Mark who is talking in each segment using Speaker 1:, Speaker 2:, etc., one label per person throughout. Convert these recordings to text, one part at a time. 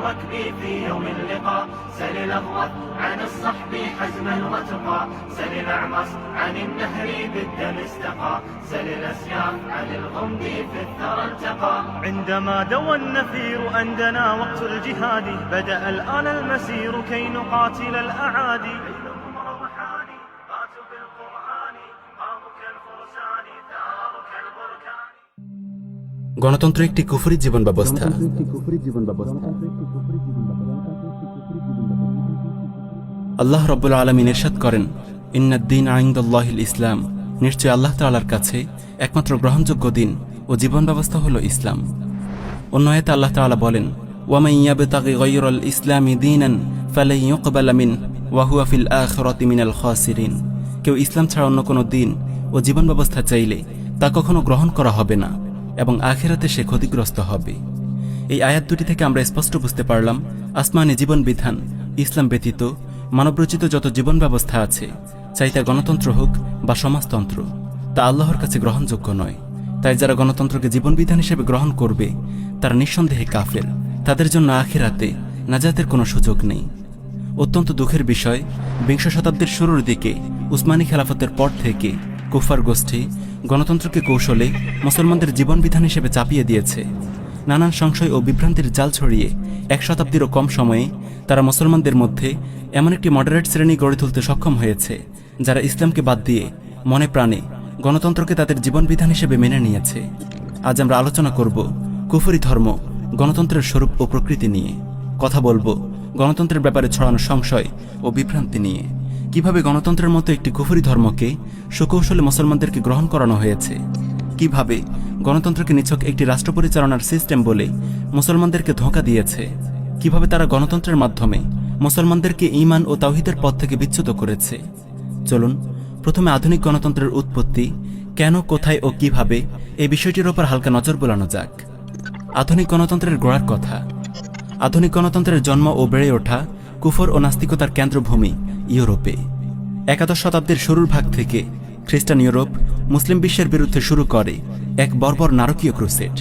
Speaker 1: الركب في يوم اللقاء. سل الأغوث عن الصحب حزما وتقى. سل الأعمص عن النهر بالدم استقى. سل الأسياف عن الغمد في الثرى التقى. عندما دوى النفير أندنا وقت الجهاد، بدأ الآن المسير كي نقاتل الأعادي.
Speaker 2: গণতন্ত্র একটি কুফরি জীবন ব্যবস্থা। আল্লাহ রাব্বুল আলামিন ইরশাদ করেন, ইন্নাদ-দীন ইনদাল্লাহিল ইসলাম, নিশ্চয় আল্লাহ তাআলার কাছে একমাত্র গ্রহণযোগ্য দিন ও জীবন ব্যবস্থা হলো ইসলাম। অন্য আয়াতে আল্লাহ তাআলা বলেন, ওয়া মান ইয়াবতাগি গায়রাল ইসলামি দীনান ফালান ইউকবালা মিনহু ওয়া হুয়া ফিল আখিরাতি মিনাল খাসিরিন। কেউ ইসলাম ছাড়া অন্য কোনো দিন ও জীবন ব্যবস্থা চাইলে তা কখনো গ্রহণ করা হবে না এবং আখিরাতে সে ক্ষতিগ্রস্ত হবে। এই আয়াত দুটি থেকে আমরা স্পষ্ট বুঝতে পারলাম, আসমানি জীবন বিধান ইসলাম ব্যতীত মানবরচিত যত জীবন ব্যবস্থা আছে, চাই তা গণতন্ত্র হোক বা সমাজতন্ত্র, তা আল্লাহর কাছে গ্রহণযোগ্য নয়। তাই যারা গণতন্ত্রকে জীবন বিধান হিসেবে গ্রহণ করবে তারা নিঃসন্দেহে কাফের, তাদের জন্য আখিরাতে নাজাতের কোনো সুযোগ নেই। অত্যন্ত দুঃখের বিষয়, বিংশ শতাব্দীর শুরুর দিকে উসমানী খেলাফতের পর থেকে কুফার গোষ্ঠী গণতন্ত্রকে কৌশলে মুসলমানদের জীবন বিধান হিসেবে চাপিয়ে দিয়েছে। নানান সংশয় ও বিভ্রান্তির জাল ছড়িয়ে 1 শতাব্দীরও কম সময়ে তারা মুসলমানদের মধ্যে এমন একটি মডারেট শ্রেণী গড়ে তুলতে সক্ষম হয়েছে যারা ইসলামকে বাদ দিয়ে মনে প্রাণে গণতন্ত্রকে তাদের জীবন বিধান হিসেবে মেনে নিয়েছে। আজ আমরা আলোচনা করব কুফরি ধর্ম গণতন্ত্রের স্বরূপ ও প্রকৃতি নিয়ে। কথা বলবো গণতন্ত্রের ব্যাপারে ছড়ানো সংশয় ও বিভ্রান্তি নিয়ে। কিভাবে গণতন্ত্রের মতো একটি কুফরি ধর্মকে সুকৌশলে মুসলমানদেরকে গ্রহণ করানো হয়েছে, কিভাবে গণতন্ত্রকে নিছক একটি রাষ্ট্র পরিচালনার সিস্টেম বলে মুসলমানদেরকে ধোঁকা দিয়েছে, কিভাবে তারা গণতন্ত্রের মাধ্যমে মুসলমানদেরকে ঈমান ও তাওহীদের পথ থেকে বিচ্যুত করেছে। চলুন প্রথমে আধুনিক গণতন্ত্রের উৎপত্তি, কেন, কোথায় ও কিভাবে এই বিষয়টির ওপর হালকা নজর বোলানো যাক। আধুনিক গণতন্ত্রের গোড়ার কথা। আধুনিক গণতন্ত্রের জন্ম ও বেড়ে ওঠা কুফর ও নাস্তিকতার কেন্দ্রভূমি ইউরোপে। 11 শতাব্দীর শুরুর ভাগ থেকে খ্রিস্টান ইউরোপ মুসলিম বিশ্বের বিরুদ্ধে শুরু করে এক বর্বর নারকীয় ক্রুসেড।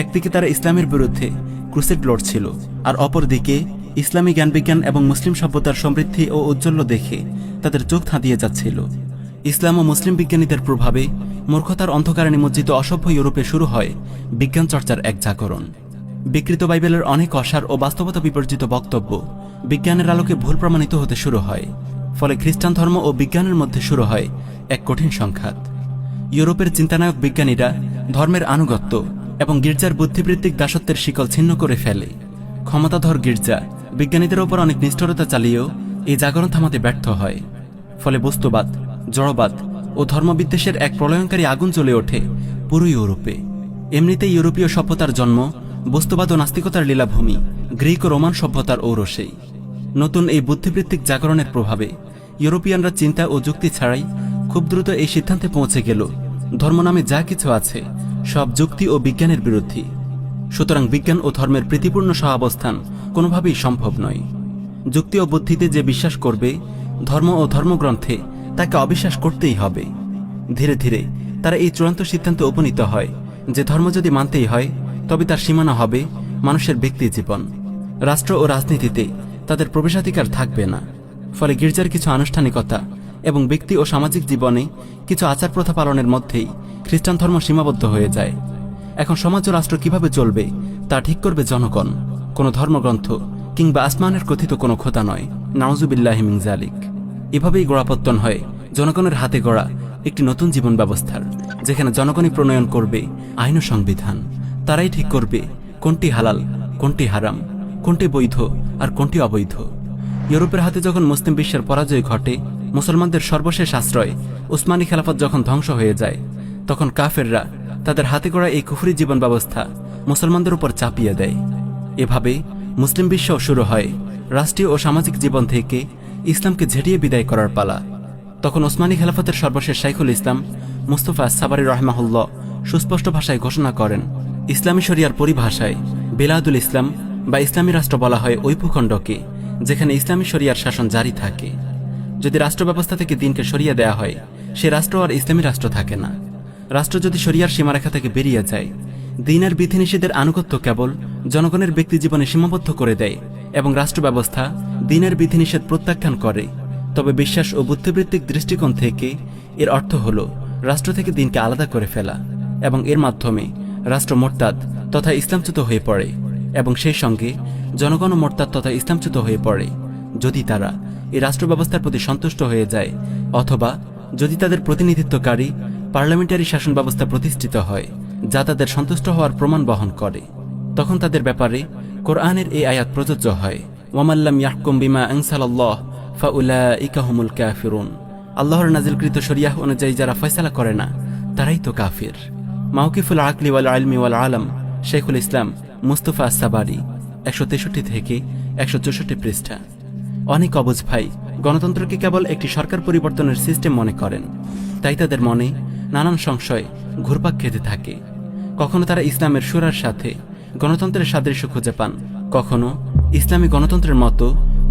Speaker 2: একদিকে তারা ইসলামের বিরুদ্ধে ক্রুসেড লড়ছিল, আর অপরদিকে ইসলামী জ্ঞানবিজ্ঞান এবং মুসলিম সভ্যতার সমৃদ্ধি ও ঔজ্জ্বল্য দেখে তাদের চোখ ধাঁধিয়ে যাচ্ছিল। ইসলাম ও মুসলিম বিজ্ঞানীদের প্রভাবে মূর্খতার অন্ধকারে নিমজ্জিত অসভ্য ইউরোপে শুরু হয় বিজ্ঞান চর্চার এক জাগরণ। বিকৃত বাইবেলের অনেক অসার ও বাস্তবতা বিবর্জিত বক্তব্য বিজ্ঞানের আলোকে ভুল প্রমাণিত হতে শুরু হয়। ফলে খ্রিস্টান ধর্ম ও বিজ্ঞানের মধ্যে শুরু হয় এক কঠিন সংঘাত। ইউরোপের চিন্তানায়ক বিজ্ঞানীরা ধর্মের আনুগত্য এবং গির্জার বুদ্ধিবৃত্তিক দাসত্বের শিকল ছিন্ন করে ফেলে। ক্ষমতাধর গির্জা বিজ্ঞানীদের ওপর অনেক নিষ্ঠুরতা চালিয়েও এই জাগরণ থামাতে ব্যর্থ হয়। ফলে বস্তুবাদ, জড়বাদ ও ধর্মবিদ্বেষের এক প্রলয়ঙ্কারী আগুন জ্বলে ওঠে পুরো ইউরোপে। এমনিতেই ইউরোপীয় সভ্যতার জন্ম বস্তুবাদ ও নাস্তিকতার লীলাভূমি গ্রিক ও রোমান সভ্যতার ঔরসেই। নতুন এই বুদ্ধিবৃত্তিক জাগরণের প্রভাবে ইউরোপিয়ানরা চিন্তা ও যুক্তি ছাড়াই খুব দ্রুত এই সিদ্ধান্তে পৌঁছে গেল, ধর্ম নামে যা কিছু আছে সব যুক্তি ও বিজ্ঞানের বিরোধী। সুতরাং বিজ্ঞান ও ধর্মের প্রীতিপূর্ণ সহাবস্থান কোনোভাবেই সম্ভব নয়। যুক্তি ও বুদ্ধিতে যে বিশ্বাস করবে, ধর্ম ও ধর্মগ্রন্থে তাকে অবিশ্বাস করতেই হবে। ধীরে ধীরে তারা এই চূড়ান্ত সিদ্ধান্তে উপনীত হয় যে ধর্ম যদি মানতেই হয় তবে তার সীমানা হবে মানুষের ব্যক্তি জীবন। রাষ্ট্র ও রাজনীতিতে তাদের প্রবেশাধিকার থাকবে না। ফলে গির্জার কিছু আনুষ্ঠানিকতা এবং ব্যক্তি ও সামাজিক জীবনে কিছু আচার প্রথা পালনের মধ্যেই খ্রিস্টান ধর্ম সীমাবদ্ধ হয়ে যায়। এখন সমাজ ও রাষ্ট্র কিভাবে চলবে তা ঠিক করবে জনগণ, কোনো ধর্মগ্রন্থ কিংবা আসমানের কথিত কোনো খোদা নয়। নাউজুবিল্লাহি মিন যালিক। এভাবেই গোড়াপত্তন হয় জনগণের হাতে গড়া একটি নতুন জীবন ব্যবস্থার, যেখানে জনগণই প্রণয়ন করবে আইন ও সংবিধান। তারাই ঠিক করবে কোনটি হালাল, কোনটি হারাম, কোনটি বৈধ আর কোনটি অবৈধ। ইউরোপের হাতে যখন মুসলিম বিশ্বের পরাজয় ঘটে, মুসলমানদের সর্বশেষ আশ্রয় উসমানী খেলাফত যখন ধ্বংস হয়ে যায়, তখন কাফেররা তাদের হাতে গড়া এই কুফরি জীবন ব্যবস্থা মুসলমানদের উপর চাপিয়ে দেয়। এভাবে মুসলিম বিশ্ব শুরু হয় রাষ্ট্রীয় ও সামাজিক জীবন থেকে ইসলামকে ঝেঁটিয়ে বিদায় করার পালা। তখন ওসমানী খেলাফতের সর্বশেষ শাইখুল ইসলাম মুস্তাফা সাবারি রাহমাহুল্লাহ সুস্পষ্ট ভাষায় ঘোষণা করেন, ইসলামী শরিয়ার পরিভাষায় বিলাদুল ইসলাম বা ইসলামী রাষ্ট্র বলা হয় ওই ভূখণ্ডকে যেখানে ইসলামী শরিয়ার শাসন জারি থাকে। যদি রাষ্ট্র ব্যবস্থা থেকে দিনকে সরিয়ে দেয়া হয়, সে রাষ্ট্র আর ইসলামী রাষ্ট্র থাকে না। রাষ্ট্র যদি শরিয়ার সীমারেখা থেকে বেরিয়ে যায়, দ্বীনের বিধিনিষেধের আনুগত্য কেবল জনগণের ব্যক্তি জীবনে সীমাবদ্ধ করে দেয় এবং রাষ্ট্র ব্যবস্থা দ্বীনের বিধিনিষেধ প্রত্যাখ্যান করে, তবে বিশ্বাস ও বুদ্ধিবৃত্তিক দৃষ্টিকোণ থেকে এর অর্থ হল রাষ্ট্র থেকে দ্বীনকে আলাদা করে ফেলা এবং এর মাধ্যমে রাষ্ট্র মোরতাদ তথা ইসলামচ্যুত হয়ে পড়ে এবং সেই সঙ্গে জনগণও মোরতাদ তথা ইসলামচ্যুত হয়ে পড়ে যদি তারা এই রাষ্ট্র ব্যবস্থার প্রতি সন্তুষ্ট হয়ে যায় অথবা যদি তাদের প্রতিনিধিত্বকারী পার্লামেন্টারি শাসন ব্যবস্থা প্রতিষ্ঠিত হয় যা তাদের সন্তুষ্ট হওয়ার প্রমাণ বহন করে, তখন তাদের ব্যাপারে কোরআনের এই আয়াত প্রযোজ্য হয়, ওয়ামাল্লাম ইয়াহকুম বিমা আনসালাল্লাহ ফাউলাইকা হুমুল কাফিরুন। আল্লাহর নাজিলকৃত শরিয়াহ অনুযায়ী যারা ফয়সালা করে না তারাই তো কাফির। মাওকিফুল আকলি ওয়াল ইলমি ওয়াল আলম, শেখুল ইসলাম মুস্তফা আস-সাবারি, 163 থেকে 164 পৃষ্ঠা। অনেক অবুঝ ভাই গণতন্ত্রকে কেবল একটি সরকার পরিবর্তনের সিস্টেম মনে করেন, তাই তাদের মনে নানান সংশয় ঘুরপাক খেতে থাকে। কখনো তারা ইসলামের শুরার সাথে গণতন্ত্রের সাদৃশ্য খুঁজে পান, কখনো ইসলামী গণতন্ত্রের মতো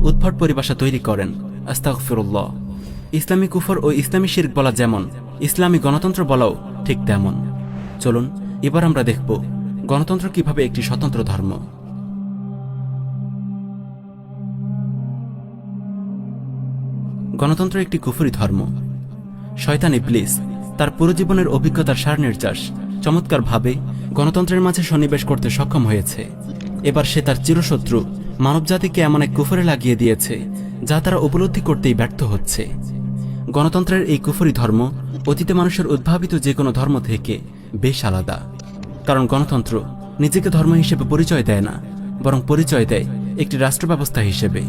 Speaker 2: উদ্ভট পরিভাষা তৈরি করেন। আস্তাগফিরুল্লাহ। ইসলামী কুফর ও ইসলামী শিরক বলা যেমন ইসলামী গণতন্ত্র বলাও ঠিক তেমন। চলুন এবার আমরা দেখব গণতন্ত্র কিভাবে একটি স্বতন্ত্র ধর্ম। গণতন্ত্র একটি কুফরি ধর্ম। শয়তান ইবলিস তার পুরো জীবনের অভিজ্ঞতার সার নির্যাস চমৎকারভাবে গণতন্ত্রের মাঝে সন্নিবেশ করতে সক্ষম হয়েছে। এবার সে তার চিরশত্রু মানবজাতিকে এমন এক কুফরে লাগিয়ে দিয়েছে যা তারা উপলব্ধি করতেই ব্যর্থ হচ্ছে। গণতন্ত্রের এই কুফরি ধর্ম অতীতে মানুষের উদ্ভাবিত যে কোনো ধর্ম থেকে বেশ আলাদা, কারণ গণতন্ত্র নিজেকে ধর্ম হিসেবে পরিচয় দেয় না, বরং পরিচয় দেয় একটি রাষ্ট্র ব্যবস্থা হিসেবে।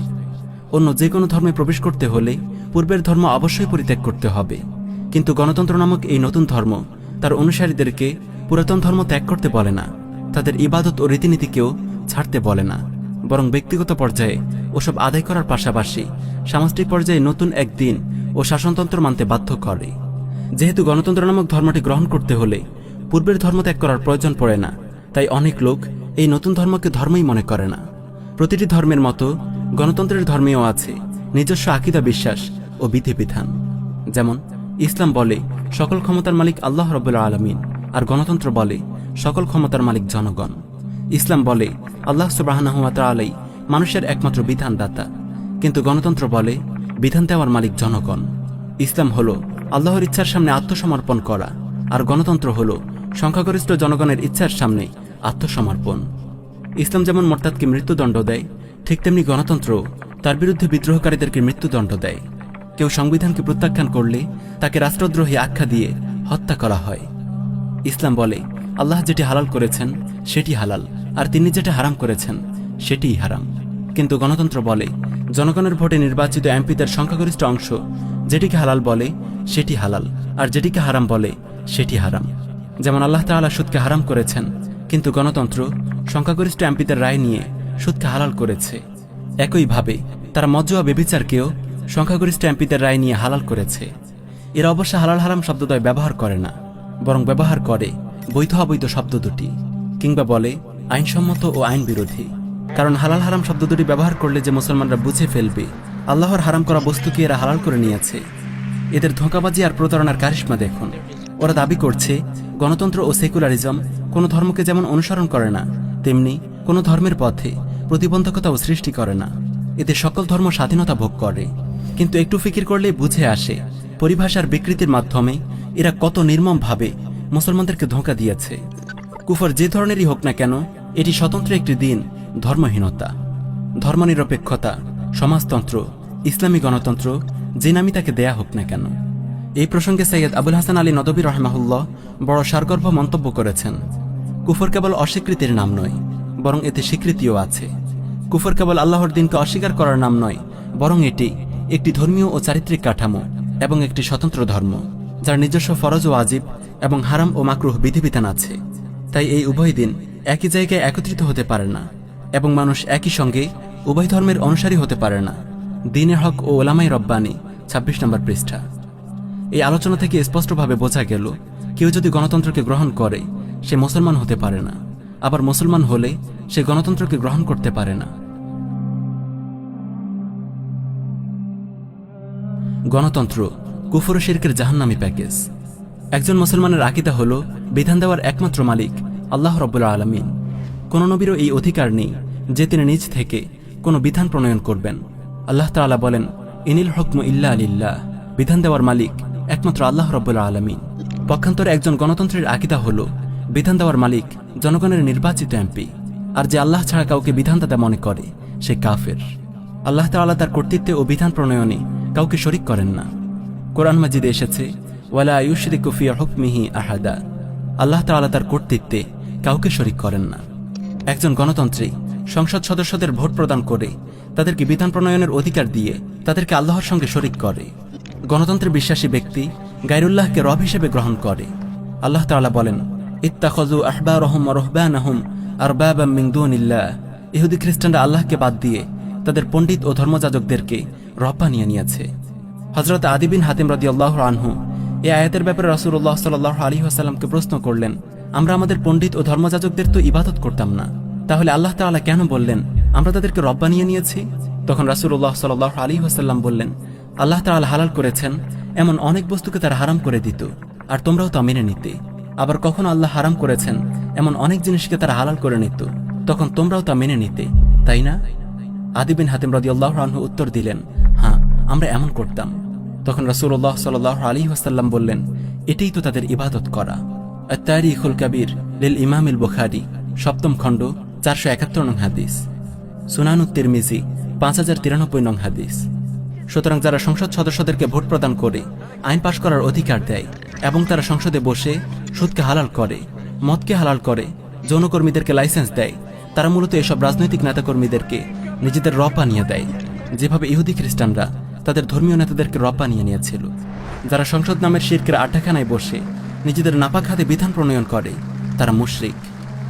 Speaker 2: অন্য যে কোনো ধর্মে প্রবেশ করতে হলে পূর্বের ধর্ম অবশ্যই পরিত্যাগ করতে হবে, কিন্তু গণতন্ত্র নামক এই নতুন ধর্ম তার অনুসারীদেরকে পুরাতন ধর্ম ত্যাগ করতে বলে না, তাদের ইবাদত ও রীতিনীতিকেও ছাড়তে বলে না, বরং ব্যক্তিগত পর্যায়ে ওসব আদায় করার পাশাপাশি সামষ্টিক পর্যায়ে নতুন এক দিন ও শাসনতন্ত্র মানতে বাধ্য করে। যেহেতু গণতন্ত্র নামক ধর্মটি গ্রহণ করতে হলে পূর্বের ধর্ম ত্যাগ করার প্রয়োজন পড়ে না, তাই অনেক লোক এই নতুন ধর্মকে ধর্মই মনে করে না। প্রতিটি ধর্মের মতো গণতন্ত্রের ধর্মেও আছে নিজস্ব আকীদা, বিশ্বাস ও বিধিবিধান। যেমন ইসলাম বলে সকল ক্ষমতার মালিক আল্লাহ রাব্বুল আলামিন, আর গণতন্ত্র বলে সকল ক্ষমতার মালিক জনগণ। ইসলাম বলে আল্লাহ সুবহানাহু ওয়া তাআলাই মানুষের একমাত্র বিধানদাতা, কিন্তু গণতন্ত্র বলে বিধান দেওয়ার মালিক জনগণ। ইসলাম হলো আল্লাহর ইচ্ছার সামনে আত্মসমর্পণ করা, আর গণতন্ত্র হলো সংখ্যাগরিষ্ঠ জনগণের ইচ্ছার সামনে আত্মসমর্পণ। ইসলাম যেমন মোরতাদকে মৃত্যুদণ্ড দেয়, ঠিক তেমনি গণতন্ত্র তার বিরুদ্ধে বিদ্রোহকারীদেরকে মৃত্যুদণ্ড দেয়। কেউ সংবিধানকে প্রত্যাখ্যান করলে তাকে রাষ্ট্রদ্রোহী আখ্যা দিয়ে হত্যা করা হয়। ইসলাম বলে আল্লাহ যেটি হালাল করেছেন সেটি হালাল, আর তিনি যেটা হারাম করেছেন সেটিই হারাম। কিন্তু গণতন্ত্র বলে জনগণের ভোটে নির্বাচিত এমপিদের সংখ্যাগরিষ্ঠ অংশ যেটিকে হালাল বলে সেটি হালাল, আর যেটিকে হারাম বলে সেটি হারাম। যেমন আল্লাহ তাআলা সুদকে হারাম করেছেন, কিন্তু গণতন্ত্র সংখ্যাগরিষ্ঠ এমপিদের রায় নিয়ে সুদকে হালাল করেছে। একইভাবে তারা মদ জুয়া ব্যভিচারকেও সংখ্যাগরিষ্ঠ এমপিদের রায় নিয়ে হালাল করেছে। এরা অবশ্য হালাল হারাম শব্দদ্বয় ব্যবহার করে না, বরং ব্যবহার করে বৈধ অবৈধ শব্দ দুটি, কিংবা বলে আইনসম্মত ও আইন বিরোধী। কারণ হালাল হারাম শব্দ দুটি ব্যবহার করলে যে মুসলমানরা বুঝে ফেলবে আল্লাহর হারাম করা বস্তুকে এরা হালাল করে নিয়েছে। এদের ধোঁকাবাজি আর প্রতারণার কারিশমা দেখুন। ওরা দাবি করছে গণতন্ত্র ও সেকুলারিজম কোনো ধর্মকে যেমন অনুসরণ করে না, তেমনি কোনো ধর্মের পথে প্রতিবন্ধকতাও সৃষ্টি করে না। এদের সকল ধর্ম স্বাধীনতা ভোগ করে, কিন্তু একটু ফিকির করলে বুঝে আসে পরিভাষার বিকৃতির মাধ্যমে এরা কত নির্মমভাবে মুসলমানদেরকে ধোঁকা দিয়েছে। কুফর যে ধরনেরই হোক না কেন, এটি স্বতন্ত্র একটি দিন, ধর্মহীনতা, ধর্মনিরপেক্ষতা, সমাজতন্ত্র, ইসলামী গণতন্ত্র, যে নামই তাকে দেয়া হোক না কেন। এই প্রসঙ্গে সৈয়দ আবুল হাসান আলী নদভী রাহিমাহুল্লাহ বড় সারগর্ভ মন্তব্য করেছেন, কুফর কেবল অস্বীকৃতির নাম নয়, বরং এতে স্বীকৃতিও আছে। কুফর কেবল আল্লাহর দিনকে অস্বীকার করার নাম নয়, বরং এটি একটি ধর্মীয় ও চারিত্রিক কাঠামো এবং একটি স্বতন্ত্র ধর্ম, যার নিজস্ব ফরজ ও ওয়াজিব এবং হারাম ও মাকরুহ বিধিবিধান আছে। তাই এই উভয় দিন একই জায়গায় একত্রিত হতে পারে না, এবং মানুষ একই সঙ্গে উভয় ধর্মের অনুসারী হতে পারে না। দ্বীনে হক ও ওলামায়ে রব্বানী, 26 নম্বর পৃষ্ঠা। এই আলোচনা থেকে স্পষ্টভাবে বোঝা গেল, কেউ যদি গণতন্ত্রকে গ্রহণ করে সে মুসলমান হতে পারে না, আবার মুসলমান হলে সে গণতন্ত্রকে গ্রহণ করতে পারে না। গণতন্ত্র কুফর ও শিরকের জাহান্নামী প্যাকেজ। একজন মুসলমানের আকীদা হলো বিধান দেওয়ার একমাত্র মালিক আল্লাহ রব্বুল আলামিন। কোন নবীরও এই অধিকার নেই যে তিনি নিজ থেকে কোনো বিধান প্রণয়ন করবেন। আল্লাহ তাআলা বলেন, ইনিল হুকমু ইল্লা লিল্লাহ, বিধান দেওয়ার মালিক একমাত্র আল্লাহ রব্বুল আলামিন। পক্ষান্তরে একজন গণতন্ত্রের আকীদা হল বিধান দেওয়ার মালিক জনগণের নির্বাচিত এমপি, আর যে আল্লাহ ছাড়া কাউকে বিধানদাতা মনে করে সে কাফের। আল্লাহ তাআলা তার কর্তৃত্বে ও বিধান প্রণয়নে কাউকে শরিক করেন না। কোরআন মাজিদে এসেছে, ওয়ালা ইউশরিকু ফি হুকমিহি আহাদা, আল্লাহ তাআলা তার কর্তৃত্বে কাউকে শরিক করেন না। একজন গণতন্ত্রী সংসদ সদস্যদের ভোট প্রদান করে তাদেরকে বিধান প্রণয়নের অধিকার দিয়ে তাদেরকে আল্লাহর সঙ্গে শরিক করে। গণতন্ত্রে বিশ্বাসী ব্যক্তি গায়রুল্লাহকে রব হিসেবে গ্রহণ করে। আল্লাহ তাআলা বলেন, ইত্তাখাযু আহবারহুম ওয়া রুহবানাহুম আরবাবাম মিন দুনিল্লাহ, ইহুদি খ্রিস্টানরা আল্লাহকে বাদ দিয়ে তাদের পণ্ডিত ও ধর্মযাজকদেরকে রব বানিয়ে নিয়েছে। হযরত আদি বিন হাতিম রাদিয়াল্লাহু আনহু এই আয়াতের ব্যাপারে রাসূলুল্লাহ সাল্লাল্লাহু আলাইহি ওয়াসাল্লামকে প্রশ্ন করলেন, আমরা আমাদের পণ্ডিত ও ধর্মযাজকদের তো ইবাদত করতাম না, তাহলে আল্লাহ তাআলা কেন বললেন আমরা তাদেরকে রব বানিয়ে নিয়েছি? তখন রাসূলুল্লাহ সাল্লাল্লাহু আলাইহি ওয়াসাল্লাম বললেন, আল্লাহ তাআলা হালাল করেছেন এমন অনেক বস্তুকে তারা হারাম করে দিত, আর তোমরাও তা মেনে নিতে। আবার কখনো আল্লাহ হারাম করেছেন এমন অনেক জিনিসকে তারা হালাল করে নিত, তখন তোমরাও তা মেনে নিতে, তাই না? আদি বিন হাতিম রাদিয়াল্লাহু আনহু উত্তর দিলেন, হ্যাঁ, আমরা এমন করতাম। তখন রাসূলুল্লাহ সাল্লাল্লাহু আলাইহি ওয়াসাল্লাম বললেন, এটাই তো তাদের ইবাদত করা। আত-তারিখুল কাবীর লিল ইমামিল বুখারী, 7ম খণ্ড, 471 নং হাদিস। সুনানুত তিরমিজি, 5093 নং হাদিস। সুতরাং যারা সংসদ সদস্যদেরকে ভোট প্রদান করে আইন পাশ করার অধিকার দেয় এবং তারা সংসদে বসে সুদকে হালাল করে, মদকে হালাল করে, যৌনকর্মীদেরকে লাইসেন্স দেয়, তারা মূলত এসব রাজনৈতিক নেতাকর্মীদেরকে নিজেদের রব বানিয়ে দেয়, যেভাবে ইহুদি খ্রিস্টানরা তাদের ধর্মীয় নেতাদেরকে রব বানিয়ে নিয়েছিল। যারা সংসদ নামের শিরকের আড্ডাখানায় বসে নিজেদের নাপাক হাতে বিধান প্রণয়ন করে তারা মুশরিক।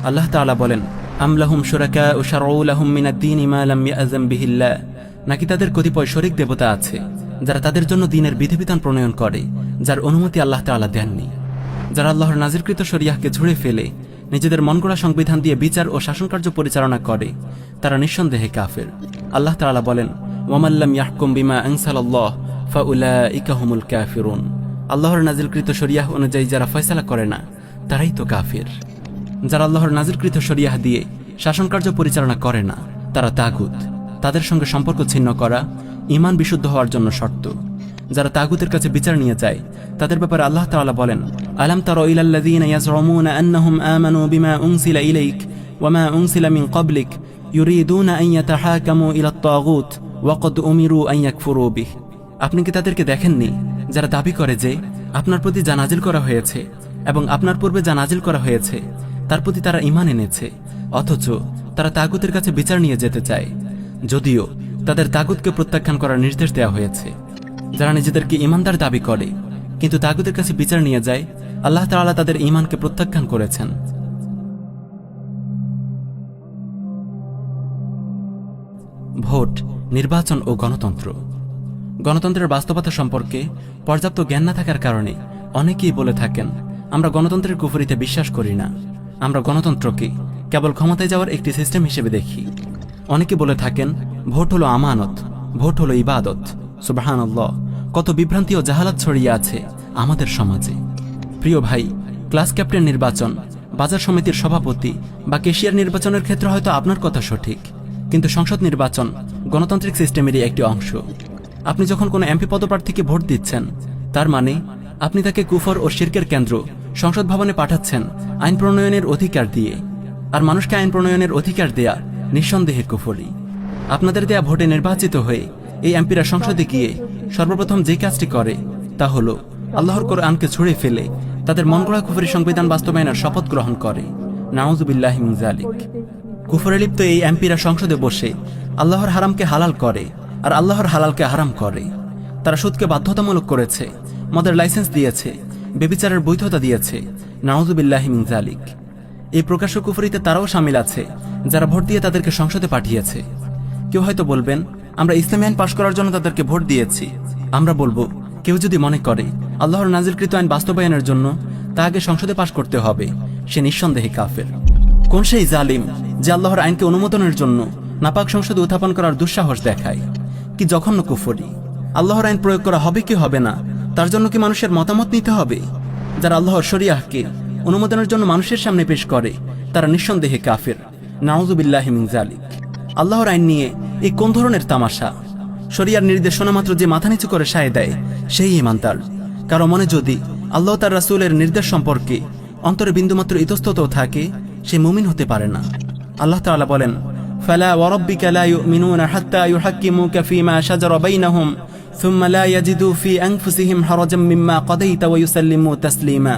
Speaker 2: আল্লাহ তাআলা বলেন, আম লাহুম শুরাকাউ শারউ লাহুম মিনাদ-দীনি মা লাম ইয়াযম বিহিল্লাহ, নাকি তাদের কতিপয় শরীক দেবতা আছে যারা তাদের জন্য দ্বীনের বিধিবিধান প্রণয়ন করে যার অনুমতি আল্লাহ তাআলা দেননি। যারা আল্লাহর নাজিলকৃত শরিয়াহকে ঝুড়ে ফেলে নিজেদের মনগড়া সংবিধান দিয়ে বিচার ও শাসনকার্য পরিচালনা করে তারা নিঃসন্দেহে কাফের। আল্লাহ তাআলা বলেন, ওয়ামান লাম ইয়াহকুম বিমা আনসালাল্লাহ ফাউলাইকা হুমুল কাফিরুন, আল্লাহর নাজিলকৃত শরিয়াহ অনুযায়ী যারা ফয়সালা করে না তারাই তো কাফির। যারা আল্লাহর নাজিলকৃত শরিয়াহ দিয়ে শাসনকার্য পরিচালনা করে না তারা তাগুত। তাদের সঙ্গে সম্পর্ক ছিন্ন করা ঈমান বিশুদ্ধ হওয়ার জন্য শর্ত। যারা তাগুতের কাছে বিচার নিয়ে যায় তাদের ব্যাপারে আল্লাহ তাআলা বলেন, আলাম তারা ইলাল্লাযীনা ইয়াজউমুনা আন্নাহুম আমানু বিমা উনসিলা ইলাইক ওয়া মা উনসিলা মিন ক্বাবলিক ইউরিদুনা আন ইয়াতাহাকামু ইলাত তাগুত ওয়া ক্বাদ উমিরু আন ইয়াকফুরু বিহ, আপনি কি তাদেরকে দেখেননি যারা দাবি করে যে আপনার প্রতি যা নাজিল করা হয়েছে এবং আপনার পূর্বে যা নাজিল করা হয়েছে তার প্রতি তারা ঈমান এনেছে, অথচ তারা তাগুতের কাছে বিচার নিয়ে যেতে চায়, যদিও তাদের তাগুতকে প্রত্যাখ্যান করার নির্দেশ দেওয়া হয়েছে। যারা নিজেদেরকে ঈমানদার দাবি করে কিন্তু তাগুতের কাছে বিচার নিয়ে যায়, আল্লাহ তাআলা তাদের ঈমানকে প্রত্যাখ্যান করেছেন। ভোট, নির্বাচন ও গণতন্ত্র। গণতন্ত্রের বাস্তবতা সম্পর্কে পর্যাপ্ত জ্ঞান না থাকার কারণে অনেকেই বলে থাকেন, আমরা গণতন্ত্রের কুফরিতে বিশ্বাস করি না, আমরা গণতন্ত্রকে কেবল ক্ষমতায় যাওয়ার একটি সিস্টেম হিসেবে দেখি। অনেকে বলে থাকেন, ভোট হলো আমানত, ভোট হলো ইবাদত। সুবহানাল্লাহ, কত বিভ্রান্তি ও জাহালাত ছড়িয়ে আছে আমাদের সমাজে। প্রিয় ভাই, ক্লাস ক্যাপ্টেন নির্বাচন, বাজার সমিতির সভাপতি বা ক্যাশিয়ার নির্বাচনের ক্ষেত্রে হয়তো আপনার কথা সঠিক, কিন্তু সংসদ নির্বাচন গণতান্ত্রিক সিস্টেমেরই একটি অংশ। আপনি যখন কোনো এমপি পদপ্রার্থীকে ভোট দিচ্ছেন, তার মানে আপনি তাকে কুফর ও শিরকের কেন্দ্র সংসদ ভবনে পাঠাচ্ছেন আইন প্রণয়নের অধিকার দিয়ে। আর মানুষকে আইন প্রণয়নের অধিকার দেয়া নিঃসন্দেহে কুফরি। আপনাদের দেয়া ভোটে নির্বাচিত হয়ে এই এমপিরা সংসদে গিয়ে সর্বপ্রথম যে কাজটি করে তা হলো আল্লাহর কোরআনকে ছুঁড়ে ফেলে তাদের মনগড়া কুফরি সংবিধান বাস্তবায়নের শপথ গ্রহণ করে। নাউযুবিল্লাহি মিন যালিক। কুফরে লিপ্ত এই এমপিরা সংসদে বসে আল্লাহর হারামকে হালাল করে আর আল্লাহর হালালকে হারাম করে। তারা সুদকে বাধ্যতামূলক করেছে, মদের লাইসেন্স দিয়েছে, ব্যভিচারের বৈধতা দিয়েছে। নাউযুবিল্লাহি মিন যালিক। এই প্রকাশ্য কুফরিতে তারাও শামিল আছে যারা ভোট দিয়ে তাদেরকে সংসদে পাঠিয়েছে। কেউ হয়তো বলবেন, আমরা ইসলামী আইন পাশ করার জন্য তাদেরকে ভোট দিয়েছি। আমরা বলবো, কেউ যদি মনে করে আল্লাহর নাজিলকৃত আইন বাস্তবায়নের জন্য তা আগে সংসদে পাশ করতে হবে, সে নিঃসন্দেহে কাফের। কোন সেই জালিম যে আল্লাহর আইনকে অনুমোদনের জন্য নাপাক সংসদে উত্থাপন করার দুঃসাহস দেখায়? কি জঘন্য কুফরি! আল্লাহর আইন প্রয়োগ করা হবে কি হবে না তার জন্য কি মানুষের মতামত নিতে হবে? যারা আল্লাহর শরিয়াহকে অনুমোদনের জন্য মানুষের সামনে পেশ করে, তারা নিঃসন্দেহে কাফের। নাউযুবিল্লাহি মিন যালিক। আল্লাহর আইন নিয়ে এই কোন ধরনের তামাশা? শরিয়ার নির্দেশনা মাত্র যে মাথা নিচু করে সায় দেয় সেই ঈমানদার। কারো মনে যদি আল্লাহ তার রাসূলের নির্দেশ সম্পর্কে অন্তরে বিন্দুমাত্র ইতস্ততও থাকে, সে মুমিন হতে পারে না। আল্লাহ তাআলা বলেন, ফালা ওয়ারাব্বিকা লা ইউমিনুনা হাত্তা ইউহাক্কিমুকা ফীমা শাজারা বাইনাহুম সুম্মা লা ইয়াজিদু ফী আনফুসিহিম হারাজাম মিম্মা কাদাইতা ওয়া ইউসাল্লিমু তাসলিমা।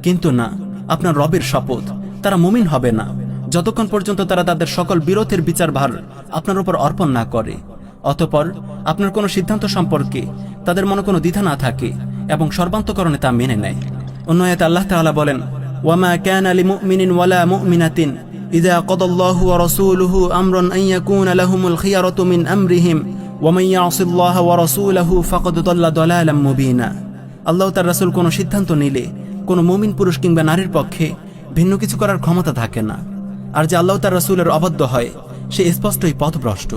Speaker 2: কিন্তু না, আপনার রবের শপথ, তারা মুমিন হবে না যতক্ষণ পর্যন্ত তারা তাদের সকল বিরোধের বিচারভার আপনার উপর অর্পণ না করে, অতঃপর আপনার কোনো সিদ্ধান্ত সম্পর্কে তাদের মনে কোনো দ্বিধা না থাকে এবং সর্বান্তকরণে তা মেনে নেয়। অন্য আয়াতে আল্লাহ তাআলা বলেন, ওয়ামা কানা লিমুমিনিন ওয়ালা মুমিনাতিন ইযা কাদাল্লাহু ওয়া রাসূলুহু আমরান আন ইয়াকুনা লাহুমুল খিয়ারাতু মিন আমরিহিম ওয়া মান ইয়াসিল্লাহা ওয়া রাসূলাহু ফাকাদ দাল্লা দালালাম মুবিনা। আল্লাহ তার রাসূল কোনো সিদ্ধান্ত নিলে কোনো মুমিন পুরুষ কিংবা নারীর পক্ষে ভিন্ন কিছু করার ক্ষমতা থাকে না, আর যে আল্লাহ তার রাসূলের অবাধ্য হয় সে স্পষ্টই পথভ্রষ্ট।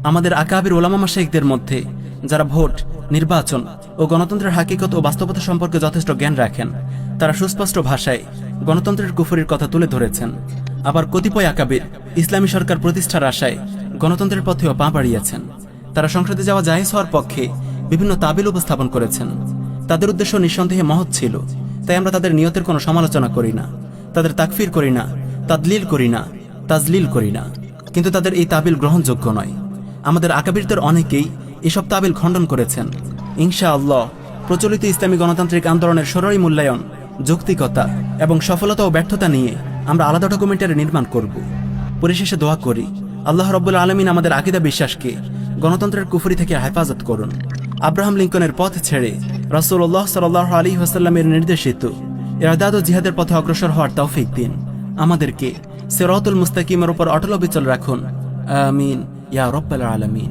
Speaker 2: আমাদের আকাবির ওলামা মাশায়েখদের মধ্যে যারা ভোট, নির্বাচন ও গণতন্ত্রের হাকিকত ও বাস্তবতা সম্পর্কে যথেষ্ট জ্ঞান রাখেন, তারা সুস্পষ্ট ভাষায় গণতন্ত্রের কুফরির কথা তুলে ধরেছেন। আবার কতিপয় আকাবির ইসলামী সরকার প্রতিষ্ঠার আশায় গণতন্ত্রের পথেও পা বাড়িয়েছেন। তারা সংসদে যাওয়া জায়েজ হওয়ার পক্ষে বিভিন্ন তাবিল উপস্থাপন করেছেন। তাদের উদ্দেশ্য নিঃসন্দেহে মহৎ ছিল, তাই আমরা তাদের নিয়তের কোনো সমালোচনা করি না, তাদের তাকফির করি না, তাদলিল করি না, তাজলিল করি না। কিন্তু তাদের এই তাবিল গ্রহণযোগ্য নয়। আমাদের আকাবিরদের অনেকেই এসব তাবিল খণ্ডন করেছেন। ইনশাআল্লাহ প্রচলিত ইসলামী গণতান্ত্রিক আন্দোলনের সরই মূল্যায়ন, যৌক্তিকতা এবং সফলতা ও ব্যর্থতা নিয়ে আমরা আলাদা ডকুমেন্টারি নির্মাণ করব। পরিশেষে দোয়া করি, আল্লাহ রাব্বুল আলামিন আমাদের আকীদা বিশ্বাসকে গণতন্ত্রের কুফরি থেকে হেফাজত করুন। আব্রাহাম লিঙ্কনের পথ ছেড়ে রাসূলুল্লাহ সাল্লাল্লাহু আলাইহি ওয়াসাল্লামের নির্দেশিত ইরদাদ ও জিহাদের পথে অগ্রসর হওয়ার তৌফিক দিন। আমাদেরকে সিরাতুল মুস্তাকিমের উপর অটল অবিচল রাখুন। আমিন ইয়া রাব্বাল আলামিন।